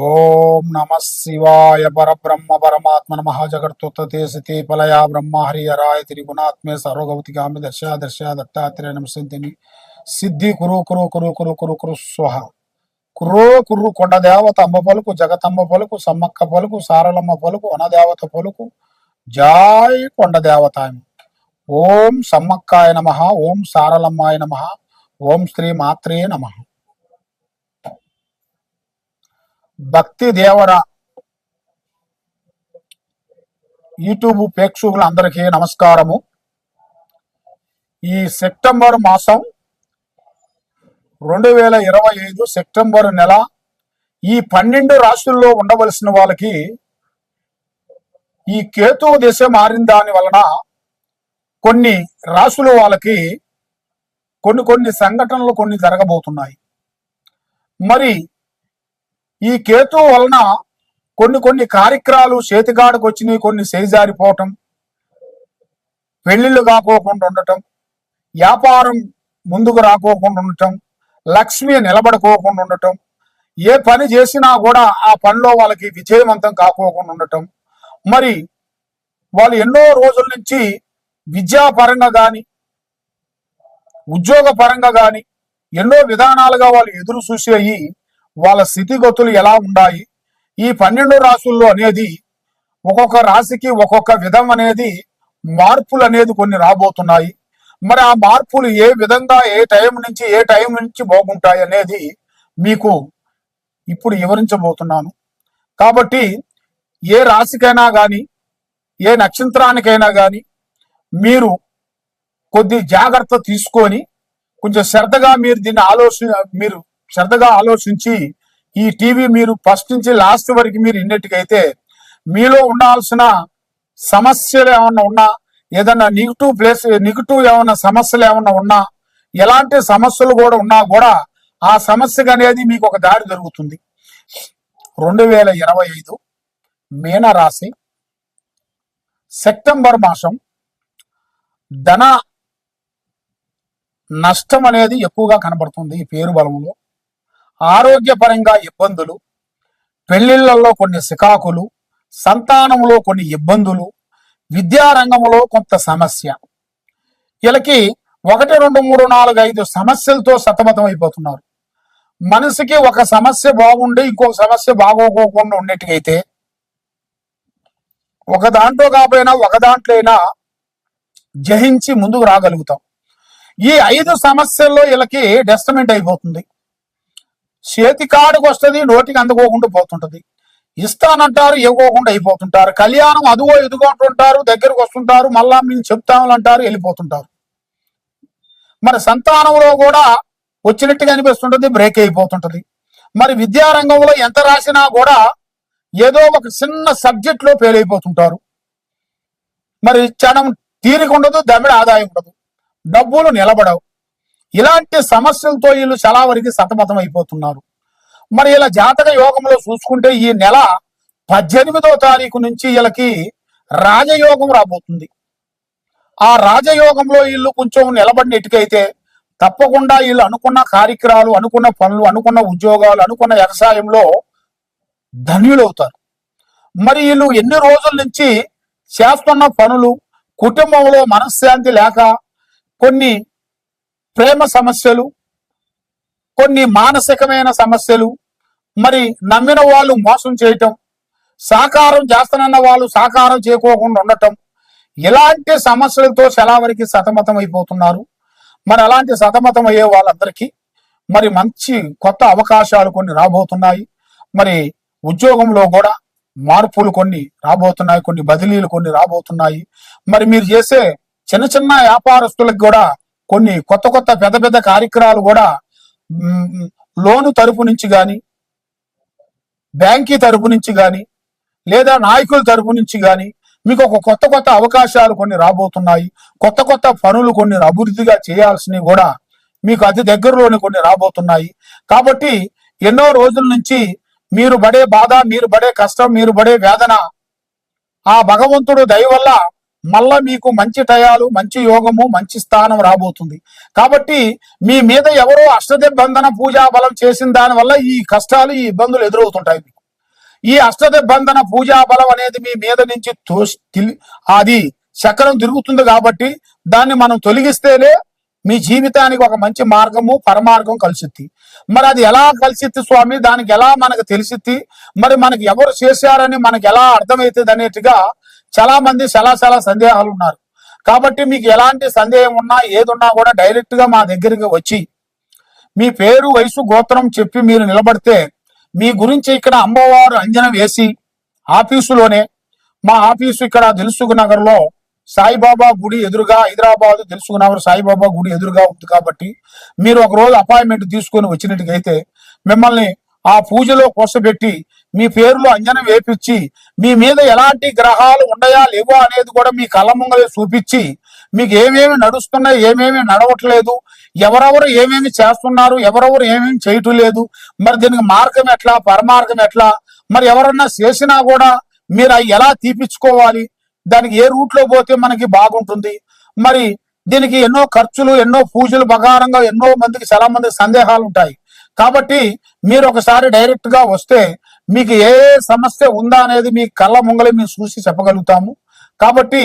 ఓం నమ శివాయ పరబ్రహ్మ పరమాత్మ నమ జగత్తుతే సతే పలయా బ్రహ్మ హరిహరాయ త్రిగుణాత్మే సర్వగౌతికామి దశ దశ దత్తాత్రేయ నమసింతిని సిద్ధి కురు కురు కురు కురు కురు కురు స్వహ కుర్రో కుర్రు కొండ దేవత అమ్మ పలుకు జగతమ్మ పలుకు సమ్మక్క పలుకు సారలమ్మ పలుకు వనదేవత పలుకు జాయ్ కొండ దేవత. ఓం సమ్మక్కాయ నమ, ఓం సారలమ్మాయ నమ, ఓం శ్రీ మాత్రే నమ. భక్తి దేవర యూట్యూబ్ ప్రేక్షకులందరికీ నమస్కారము. ఈ సెప్టెంబర్ మాసం 2025 సెప్టెంబర్ నెల ఈ 12 రాశుల్లో ఉండవలసిన వాళ్ళకి ఈ కేతువు దశ మారిన దాని వలన కొన్ని రాశుల వాళ్ళకి కొన్ని సంఘటనలు కొన్ని జరగబోతున్నాయి. మరి ఈ కేతు వలన కొన్ని కార్యక్రమాలు చేతిగాడకు వచ్చినాయి, కొన్ని చేజారిపోవటం, పెళ్లిళ్ళు కాకోకుండా ఉండటం, వ్యాపారం ముందుకు రాకోకుండా ఉండటం, లక్ష్మి నిలబడుకోకుండా ఉండటం, ఏ పని చేసినా కూడా ఆ పనిలో వాళ్ళకి విజయవంతం కాకోకుండా ఉండటం. మరి వాళ్ళు ఎన్నో రోజుల నుంచి విద్యాపరంగా కానీ ఉద్యోగ పరంగా కానీ ఎన్నో విధానాలుగా వాళ్ళు ఎదురు చూసేయి వాళ్ళ స్థితిగతులు ఎలా ఉన్నాయి, ఈ 12 రాశుల్లో అనేది ఒక్కొక్క రాశికి ఒక్కొక్క విధం అనేది మార్పులు అనేది కొన్ని రాబోతున్నాయి. మరి ఆ మార్పులు ఏ విధంగా ఏ టైం నుంచి బాగుంటాయి అనేది మీకు ఇప్పుడు వివరించబోతున్నాను. కాబట్టి ఏ రాశికైనా కానీ ఏ నక్షత్రానికైనా కానీ మీరు కొద్ది జాగ్రత్త తీసుకొని కొంచెం శ్రద్ధగా మీరు దీన్ని శ్రద్ధగా ఆలోచించి ఈ టీవీ మీరు ఫస్ట్ నుంచి లాస్ట్ వరకు మీరు ఇన్నట్టుకైతే మీలో ఉండాల్సిన సమస్యలు ఏమన్నా ఉన్నా, ఏదన్నా నెగిటివ్ ఏమన్నా సమస్యలు ఏమన్నా ఉన్నా, ఎలాంటి సమస్యలు కూడా ఉన్నా కూడా ఆ సమస్యకు అనేది మీకు ఒక దారి దొరుకుతుంది. 2025 మీనరాశి సెప్టెంబర్ మాసం ధన నష్టం అనేది ఎక్కువగా కనబడుతుంది. ఈ పేరు బలంలో ఆరోగ్యపరంగా ఇబ్బందులు, పెళ్లిళ్లలో కొన్ని సికాకులు, సంతానంలో కొన్ని ఇబ్బందులు, విద్యారంగంలో కొంత సమస్య. వీళ్ళకి 1, 2, 3, 4, 5 సమస్యలతో సతమతం అయిపోతున్నారు. మనసుకి ఒక సమస్య బాగుండి ఇంకొక సమస్య బాగోకోకుండా ఉన్నట్టుగైతే ఒక దాంట్లో కాకపోయినా ఒక దాంట్లో అయినా జయించి ముందుకు రాగలుగుతాం. ఈ 5 సమస్యల్లో వీళ్ళకి డెస్టమెంట్ అయిపోతుంది. చేతికాడికి వస్తుంది, నోటికి అందుకోకుండా పోతుంటది. ఇస్తానంటారు, ఇవ్వకోకుండా అయిపోతుంటారు. కళ్యాణం అదుగో ఎదుగుంటుంటారు, దగ్గరకు వస్తుంటారు, మళ్ళా మేము చెప్తామని వెళ్ళిపోతుంటారు. మరి సంతానంలో కూడా వచ్చినట్టుగా అనిపిస్తుంటది, బ్రేక్ అయిపోతుంటది. మరి విద్యారంగంలో ఎంత రాసినా కూడా ఏదో ఒక చిన్న సబ్జెక్ట్ లో ఫెయిల్ అయిపోతుంటారు. మరి క్షణం తీరిక ఉండదు, దమిడ ఆదాయం ఉండదు, డబ్బులు నిలబడవు. ఇలాంటి సమస్యలతో వీళ్ళు చాలా వరకు సతమతం అయిపోతున్నారు. మరి ఇలా జాతక యోగంలో చూసుకుంటే ఈ నెల 18వ తారీఖు నుంచి వీళ్ళకి రాజయోగం రాబోతుంది. ఆ రాజయోగంలో వీళ్ళు కొంచెం నిలబడినట్టుకైతే తప్పకుండా వీళ్ళు అనుకున్న కార్యక్రమాలు, అనుకున్న పనులు, అనుకున్న ఉద్యోగాలు, అనుకున్న వ్యవసాయంలో ధన్యులవుతారు. మరి వీళ్ళు ఎన్ని రోజుల నుంచి చేస్తున్న పనులు, కుటుంబంలో మనశ్శాంతి లేక కొన్ని ప్రేమ సమస్యలు, కొన్ని మానసికమైన సమస్యలు, మరి నమ్మిన వాళ్ళు మోసం చేయటం, సాకారం చేస్తానన్న వాళ్ళు సాకారం చేయకోకుండా ఉండటం, ఇలాంటి సమస్యలతో చాలా వరకు సతమతం అయిపోతున్నారు. మరి అలాంటి సతమతం అయ్యే వాళ్ళందరికీ మరి మంచి కొత్త అవకాశాలు కొన్ని రాబోతున్నాయి. మరి ఉద్యోగంలో కూడా మార్పులు కొన్ని రాబోతున్నాయి, కొన్ని బదిలీలు కొన్ని రాబోతున్నాయి. మరి మీరు చేసే చిన్న వ్యాపారస్తులకు కూడా కొన్ని కొత్త పెద్ద కార్యక్రమాలు కూడా లోను తరపు నుంచి కానీ, బ్యాంకీ తరపు నుంచి కానీ, లేదా నాయకుల తరపు నుంచి కానీ మీకు ఒక కొత్త అవకాశాలు కొన్ని రాబోతున్నాయి. కొత్త పనులు కొన్ని అభివృద్ధిగా చేయాల్సినవి కూడా మీకు అతి దగ్గరలోని కొన్ని రాబోతున్నాయి. కాబట్టి ఎన్నో రోజుల నుంచి మీరు పడే బాధ, మీరు పడే కష్టం, మీరు పడే వేదన ఆ భగవంతుడు దయ వల్ల మళ్ళా మీకు మంచి టయాలు, మంచి యోగము, మంచి స్థానం రాబోతుంది. కాబట్టి మీ మీద ఎవరో అష్టదిగ్బంధన పూజా బలం చేసిన దాని వల్ల ఈ కష్టాలు, ఈ ఇబ్బందులు ఎదురవుతుంటాయి మీకు. ఈ అష్టదిగ్బంధన పూజా బలం అనేది మీ మీద నుంచి అది చక్రం తిరుగుతుంది కాబట్టి దాన్ని మనం తొలగిస్తేనే మీ జీవితానికి ఒక మంచి మార్గము పరమార్గం కలిసిద్ది. మరి అది ఎలా కలిసిద్ది స్వామి, దానికి ఎలా మనకు తెలిసిద్ది, మరి మనకి ఎవరు చేశారని మనకి ఎలా అర్థమవుతుంది అనేట్టుగా చాలా మంది చాలా సందేహాలు ఉన్నారు. కాబట్టి మీకు ఎలాంటి సందేహం ఉన్నా ఏదున్నా కూడా డైరెక్ట్ గా మా దగ్గరికి వచ్చి మీ పేరు వయసు గోత్రం చెప్పి మీరు నిలబడితే మీ గురించి ఇక్కడ అమ్మవారు అంజనం వేసి ఆఫీసులోనే, మా ఆఫీసు ఇక్కడ దిల్సుఖ్ నగర్ లో సాయిబాబా గుడి ఎదురుగా, హైదరాబాద్ దిల్సుఖ్ నగర్ సాయిబాబా గుడి ఎదురుగా ఉంది కాబట్టి మీరు ఒక రోజు అపాయింట్మెంట్ తీసుకొని వచ్చినట్టుగైతే మిమ్మల్ని ఆ పూజలో కూర్చోబెట్టి మీ పేరులో అంజనం వేపించి మీ మీద ఎలాంటి గ్రహాలు ఉన్నాయా లేవా అనేది కూడా మీ కళ్ళ ముంగలే చూపించి మీకు ఏమేమి నడుస్తున్నాయి ఏమేమి నడవట్లేదు, ఎవరెవరు ఏమేమి చేస్తున్నారు ఎవరెవరు ఏమేమి చేయటం లేదు, మరి దీనికి మార్గం ఎట్లా పరమార్గం ఎట్లా, మరి ఎవరన్నా చేసినా కూడా మీరు అవి ఎలా తీపించుకోవాలి, దానికి ఏ రూట్ లో పోతే మనకి బాగుంటుంది, మరి దీనికి ఎన్నో ఖర్చులు ఎన్నో పూజలు బగారంగా ఎన్నో మందికి చాలా మందికి సందేహాలు ఉంటాయి. కాబట్టి మీరు ఒకసారి డైరెక్ట్ గా వస్తే మీకు ఏ సమస్య ఉందా అనేది మీ కళ్ళ ముంగలే మేము చూసి చెప్పగలుగుతాము. కాబట్టి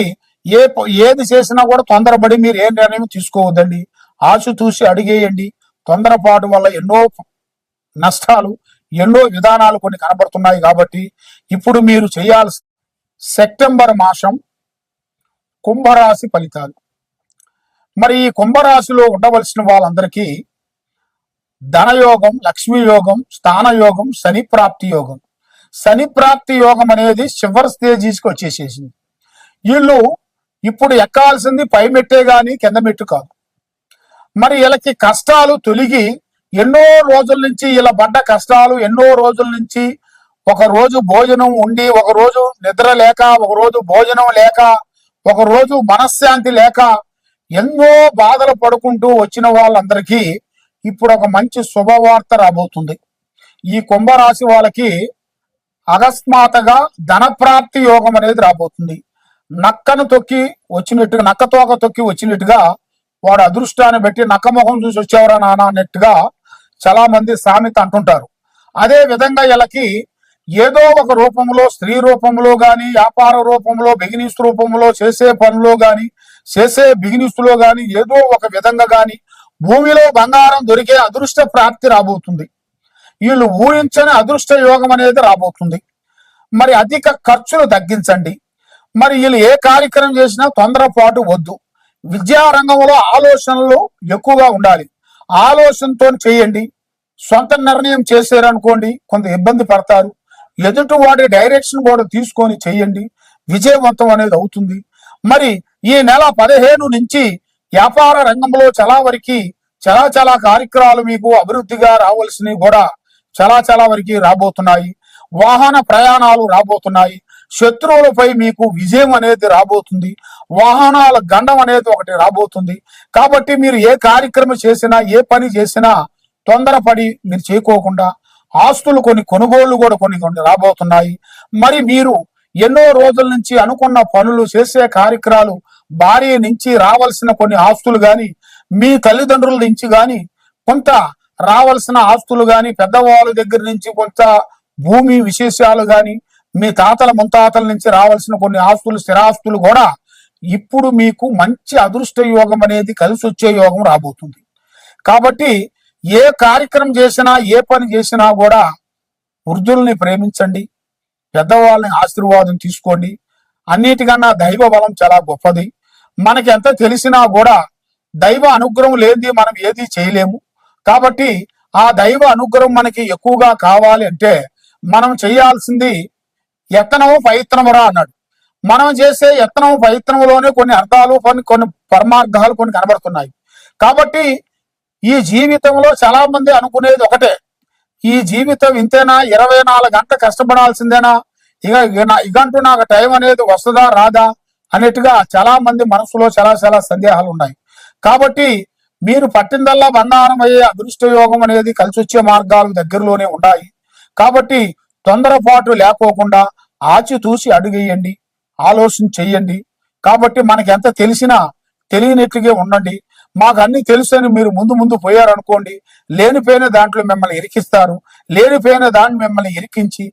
ఏది చేసినా కూడా తొందరపడి మీరు ఏ నిర్ణయం తీసుకోవద్దండి, ఆచితూసి అడిగేయండి. తొందరపాటు వల్ల ఎన్నో నష్టాలు ఎన్నో విధానాలు కొన్ని కనబడుతున్నాయి. కాబట్టి ఇప్పుడు మీరు చేయాల్సి సెప్టెంబర్ మాసం కుంభరాశి ఫలితాలు. మరి ఈ కుంభరాశిలో ఉండవలసిన వాళ్ళందరికీ ధనయోగం, లక్ష్మీ యోగం, స్థాన యోగం, శని ప్రాప్తి యోగం. శని ప్రాప్తి యోగం అనేది చివరి స్టేజీస్కి వచ్చేసేసింది. వీళ్ళు ఇప్పుడు ఎక్కాల్సింది పై మెట్టే గాని కింద మెట్టు కాదు. మరి వీళ్ళకి కష్టాలు తొలగి ఎన్నో రోజుల నుంచి ఇలా పడ్డ కష్టాలు ఎన్నో రోజుల నుంచి ఒక రోజు భోజనం ఉండి, ఒక రోజు నిద్ర లేక, ఒక రోజు భోజనం లేక, ఒక రోజు మనశ్శాంతి లేక ఎన్నో బాధలు పడుకుంటూ వచ్చిన వాళ్ళందరికీ ఇప్పుడు ఒక మంచి శుభవార్త రాబోతుంది. ఈ కుంభరాశి వాళ్ళకి అకస్మాత్తుగా ధనప్రాప్తి యోగం అనేది రాబోతుంది. నక్కను తొక్కి వచ్చినట్టుగా, నక్క తోక తొక్కి వచ్చినట్టుగా వాడు అదృష్టాన్ని బట్టి నక్క ముఖం చూసి వచ్చేవరా నాన్న అన్నట్టుగా చాలా మంది సామెత అంటుంటారు. అదే విధంగా వీళ్ళకి ఏదో ఒక రూపంలో, స్త్రీ రూపంలో గాని, వ్యాపార రూపంలో, బిజినెస్ రూపంలో, చేసే పనిలో గాని, చేసే బిజినెస్ లో గాని, ఏదో ఒక విధంగా గాని భూమిలో బంగారం దొరికే అదృష్ట ప్రాప్తి రాబోతుంది. వీళ్ళు ఊహించని అదృష్ట యోగం అనేది రాబోతుంది. మరి అధిక ఖర్చులు తగ్గించండి. మరి వీళ్ళు ఏ కార్యక్రమం చేసినా తొందరపాటు వద్దు. విద్యారంగంలో ఆలోచనలు ఎక్కువగా ఉండాలి. ఆలోచనతో చేయండి. సొంత నిర్ణయం చేశారనుకోండి కొంత ఇబ్బంది పడతారు. ఎదుటి వాడి డైరెక్షన్ కూడా తీసుకొని చేయండి, విజయవంతం అనేది అవుతుంది. మరి ఈ నెల 15 నుంచి వ్యాపార రంగంలో చాలా కార్యక్రమాలు మీకు అభివృద్ధిగా రావాల్సినవి కూడా చాలా వరకు రాబోతున్నాయి. వాహన ప్రయాణాలు రాబోతున్నాయి. శత్రువులపై మీకు విజయం అనేది రాబోతుంది. వాహనాల గండం అనేది ఒకటి రాబోతుంది. కాబట్టి మీరు ఏ కార్యక్రమం చేసినా, ఏ పని చేసినా తొందరపడి మీరు చేయకోకుండా ఆస్తులు కొన్ని కొనుగోళ్లు కూడా కొన్ని రాబోతున్నాయి. మరి మీరు ఎన్నో రోజుల నుంచి అనుకున్న పనులు చేసే కార్యక్రమాలు, భార్య నుంచి రావాల్సిన కొన్ని ఆస్తులు గాని, మీ తల్లిదండ్రుల నుంచి గాని కొంత రావాల్సిన ఆస్తులు గాని, పెద్దవాళ్ళ దగ్గర నుంచి కొంత భూమి విశేషాలు గాని, మీ తాతల ముత్తాతల నుంచి రావాల్సిన కొన్ని ఆస్తులు, స్థిరాస్తులు కూడా ఇప్పుడు మీకు మంచి అదృష్ట యోగం అనేది కలిసి వచ్చే యోగం రాబోతుంది. కాబట్టి ఏ కార్యక్రమం చేసినా, ఏ పని చేసినా కూడా వృద్ధుల్ని ప్రేమించండి, పెద్దవాళ్ళని ఆశీర్వాదం తీసుకోండి. అన్నిటికన్నా దైవ బలం చాలా గొప్పది. మనకి ఎంత తెలిసినా కూడా దైవ అనుగ్రహం లేనిది మనం ఏది చేయలేము. కాబట్టి ఆ దైవ అనుగ్రహం మనకి ఎక్కువగా కావాలి అంటే మనం చేయాల్సింది యత్నము ప్రయత్నమురా అన్నాడు. మనం చేసే యత్నము ప్రయత్నములోనే కొన్ని అర్థాలు, కొన్ని పరమార్థాలు కొన్ని కనబడుతున్నాయి. కాబట్టి ఈ జీవితంలో చాలా మంది అనుకునేది ఒకటే, ఈ జీవితం ఇంతేనా, 24 గంటలు కష్టపడాల్సిందేనా, ఇగంటూ నాకు టైం అనేది వస్తుందా రాదా అన్నట్టుగా చాలా మంది మనసులో చాలా సందేహాలు ఉన్నాయి. కాబట్టి మీరు పట్టిందల్లా బంగారం అయ్యే అదృష్ట యోగం అనేది కలిసి వచ్చే మార్గాలు దగ్గరలోనే ఉన్నాయి. కాబట్టి తొందరపాటు లేకోకుండా ఆచితూసి అడుగేయండి, ఆలోచన చెయ్యండి. కాబట్టి మనకి ఎంత తెలిసినా తెలియనట్టుగా ఉండండి. మాకు అన్ని తెలుసని మీరు ముందు ముందు పోయారనుకోండి, లేనిపోయిన దాంట్లో మిమ్మల్ని ఇరికిస్తారు. లేనిపోయిన దాన్ని మిమ్మల్ని ఇరికించి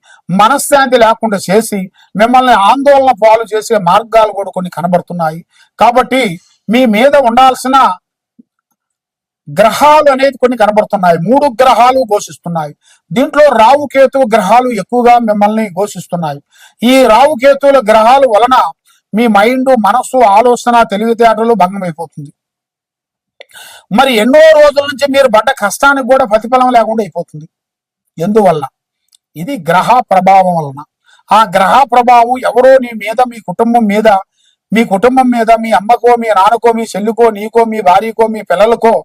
మనశ్శాంతి లేకుండా చేసి మిమ్మల్ని ఆందోళన పాలు చేసే మార్గాలు కూడా కొన్ని కనబడుతున్నాయి. కాబట్టి మీ మీద ఉండాల్సిన గ్రహాలు అనేది కొన్ని కనబడుతున్నాయి. 3 గ్రహాలు ఘోషిస్తున్నాయి. దీంట్లో రావుకేతు గ్రహాలు ఎక్కువగా మిమ్మల్ని ఘోషిస్తున్నాయి. ఈ రావుకేతువుల గ్రహాల వలన మీ మైండ్, మనస్సు, ఆలోచన, తెలివితేటలు భంగం అయిపోతుంది. మరి ఎన్నో రోజుల నుంచి మీరు పడ్డ కష్టానికి కూడా ప్రతిఫలం లేకుండా అయిపోతుంది. ఎందువల్ల? ఇది గ్రహ ప్రభావం వలన. ఆ గ్రహ ప్రభావం ఎవరో నీ మీద, మీ కుటుంబం మీద, మీ అమ్మకో, మీ నాన్నకో, మీ చెల్లికో, నీకో, మీ భార్యకో, మీ పిల్లలకో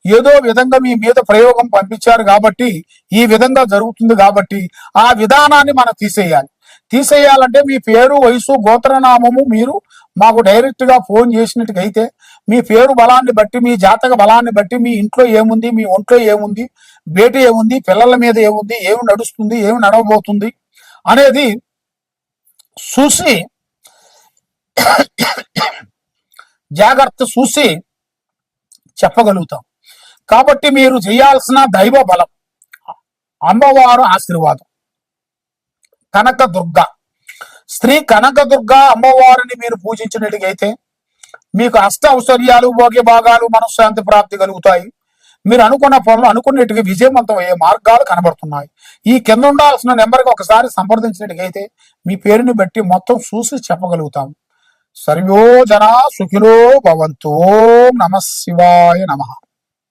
ఏదో విధంగా మీ మీద ప్రయోగం పంపించారు కాబట్టి ఈ విధంగా జరుగుతుంది. కాబట్టి ఆ విధానాన్ని మనం తీసేయాలంటే మీ పేరు, వయసు, గోత్రనామము మీరు మాకు డైరెక్ట్ గా ఫోన్ చేసినట్టుగైతే మీ పేరు బలాన్ని బట్టి, మీ జాతక బలాన్ని బట్టి, మీ ఇంట్లో ఏముంది, మీ ఒంట్లో ఏముంది, బేటి ఏముంది, పిల్లల మీద ఏముంది, ఏమి నడుస్తుంది, ఏమి నడవబోతుంది అనేది చూసి జాగ్రత్త చూసి చెప్పగలుగుతాం. కాబట్టి మీరు చేయాల్సిన దైవ బలం, అమ్మవారు ఆశీర్వాదం, కనకదుర్గ, శ్రీ కనకదుర్గ అమ్మవారిని మీరు పూజించినట్టుగైతే మీకు అష్ట ఐశ్వర్యాలు, భోగ్య భాగాలు, మనశ్శాంతి ప్రాప్తి కలుగుతాయి. మీరు అనుకున్న పనులు అనుకున్నట్టుగా విజయవంతం అయ్యే మార్గాలు కనబడుతున్నాయి. ఈ కింద ఉండాల్సిన నెంబర్కి ఒకసారి సంప్రదించినట్టుగైతే మీ పేరుని బట్టి మొత్తం చూసి చెప్పగలుగుతాం. సర్వో జనా సుఖినో భవంతు. ఓం నమః శివాయ నమః.